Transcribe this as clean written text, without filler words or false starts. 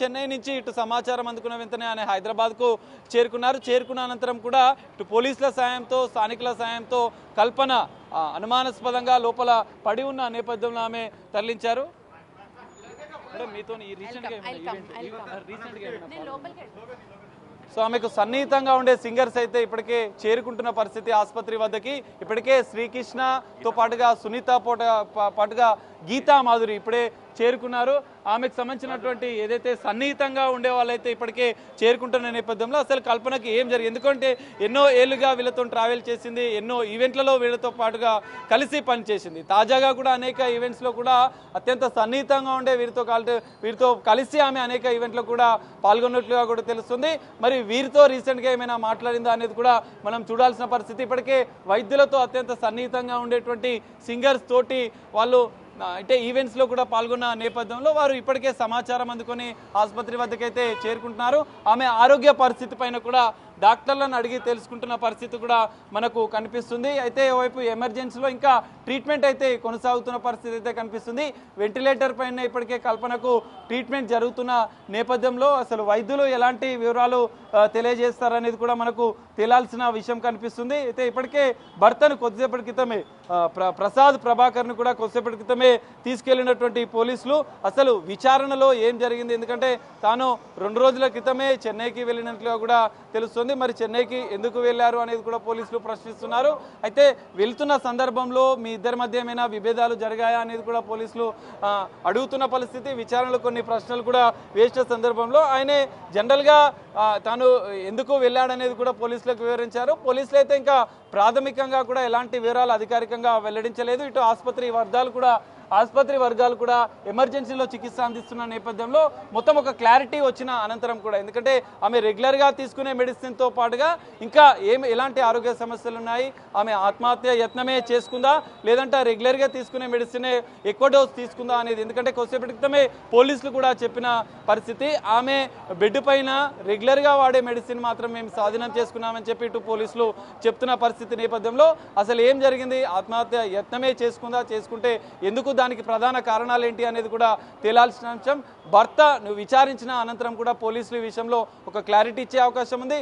చెన్నై నుంచి ఇటు సమాచారం అందుకున్న వెంటనే ఆయన హైదరాబాద్కు చేరుకున్నారు. చేరుకున్న అనంతరం కూడా ఇటు పోలీసుల సాయంతో స్థానికుల సాయంతో కల్పన అనుమానాస్పదంగా లోపల పడి ఉన్న నేపథ్యంలో ఆమె తరలించారు. సో ఆమెకు సన్నిహితంగా ఉండే సింగర్స్ అయితే ఇప్పటికే చేరుకుంటున్న పరిస్థితి ఆసుపత్రి వద్దకి. ఇప్పటికే శ్రీకృష్ణతో పాటుగా సునీత పాటుగా గీతా మాధురి ఇప్పుడే చేరుకున్నారు. ఆమెకు సంబంధించినటువంటి ఏదైతే సన్నిహితంగా ఉండే వాళ్ళైతే ఇప్పటికే చేరుకుంటున్న నేపథ్యంలో అసలు కల్పనకి ఏం జరిగింది, ఎందుకంటే ఎన్నో ఏళ్ళుగా వీళ్ళతో ట్రావెల్ చేసింది, ఎన్నో ఈవెంట్లలో వీళ్ళతో పాటుగా కలిసి పనిచేసింది. తాజాగా కూడా అనేక ఈవెంట్స్లో కూడా అత్యంత సన్నిహితంగా ఉండే వీరితో కలిసి ఆమె అనేక ఈవెంట్లో కూడా పాల్గొన్నట్లుగా కూడా తెలుస్తుంది. మరి వీరితో రీసెంట్గా ఏమైనా మాట్లాడిందా అనేది కూడా మనం చూడాల్సిన పరిస్థితి. ఇప్పటికే వైద్యులతో అత్యంత సన్నిహితంగా ఉండేటువంటి సింగర్స్ తోటి వాళ్ళు అంటే ఈవెంట్స్లో కూడా పాల్గొన్న నేపథ్యంలో వారు ఇప్పటికే సమాచారం అందుకొని ఆసుపత్రి వద్దకైతే చేరుకుంటున్నారు. ఆమె ఆరోగ్య పరిస్థితి పైన కూడా డాక్టర్లను అడిగి తెలుసుకుంటున్న పరిస్థితి కూడా మనకు కనిపిస్తుంది. అయితే ఓవైపు ఎమర్జెన్సీలో ఇంకా ట్రీట్మెంట్ అయితే కొనసాగుతున్న పరిస్థితి అయితే కనిపిస్తుంది. వెంటిలేటర్ పైన ఇప్పటికే కల్పనకు ట్రీట్మెంట్ జరుగుతున్న నేపథ్యంలో అసలు వైద్యులు ఎలాంటి వివరాలు తెలియజేస్తారనేది కూడా మనకు తేలాల్సిన విషయం కనిపిస్తుంది. అయితే ఇప్పటికే భర్తను కొద్దిసేపటి క్రితమే ప్రసాద్ ప్రభాకర్ను కూడా కొద్దిసేపటి క్రితమే తీసుకెళ్లినటువంటి పోలీసులు అసలు విచారణలో ఏం జరిగింది, ఎందుకంటే తాను 2 రోజుల క్రితమే చెన్నైకి వెళ్ళినట్లుగా కూడా తెలుస్తుంది. మరి చెన్నైకి ఎందుకు వెళ్ళారు అనేది కూడా పోలీసులు ప్రశ్నిస్తున్నారు. అయితే వెళ్తున్న సందర్భంలో మీ ఇద్దరి మధ్య ఏమైనా విభేదాలు జరిగాయా అనేది కూడా పోలీసులు అడుగుతున్న పరిస్థితి. విచారణలో కొన్ని ప్రశ్నలు కూడా వేసిన సందర్భంలో ఆయనే జనరల్గా తాను ఎందుకు వెళ్ళాడనేది కూడా పోలీసులకు వివరించారు. పోలీసులు అయితే ఇంకా ప్రాథమికంగా కూడా ఎలాంటి వివరాలు అధికారికంగా వెల్లడించలేదు. ఇటు ఆసుపత్రి వర్గాలు కూడా ఎమర్జెన్సీలో చికిత్స అందిస్తున్న నేపథ్యంలో మొత్తం ఒక క్లారిటీ వచ్చిన అనంతరం కూడా, ఎందుకంటే ఆమె రెగ్యులర్గా తీసుకునే మెడిసిన్తో పాటుగా ఇంకా ఎలాంటి ఆరోగ్య సమస్యలు ఉన్నాయి, ఆమె ఆత్మహత్య యత్నమే చేసుకుందా లేదంటే రెగ్యులర్గా తీసుకునే మెడిసినే ఎక్కువ డోస్ తీసుకుందా అనేది, ఎందుకంటే కొద్దిసేపటి క్రితమే పోలీసులు కూడా చెప్పిన పరిస్థితి. ఆమె బెడ్ పైన రెగ్యులర్గా వాడే మెడిసిన్ మాత్రం మేము స్వాధీనం చేసుకున్నామని చెప్పి ఇటు పోలీసులు చెప్తున్న పరిస్థితి నేపథ్యంలో అసలు ఏం జరిగింది, ఆత్మహత్య యత్నమే చేసుకుంటే ఎందుకు, దానికి ప్రధాన కారణాలు ఏంటి అనేది కూడా తేలాల్సిన అంశం. భర్త విచారించిన అనంతరం కూడా పోలీసులు ఈ విషయంలో ఒక క్లారిటీ ఇచ్చే అవకాశం ఉంది.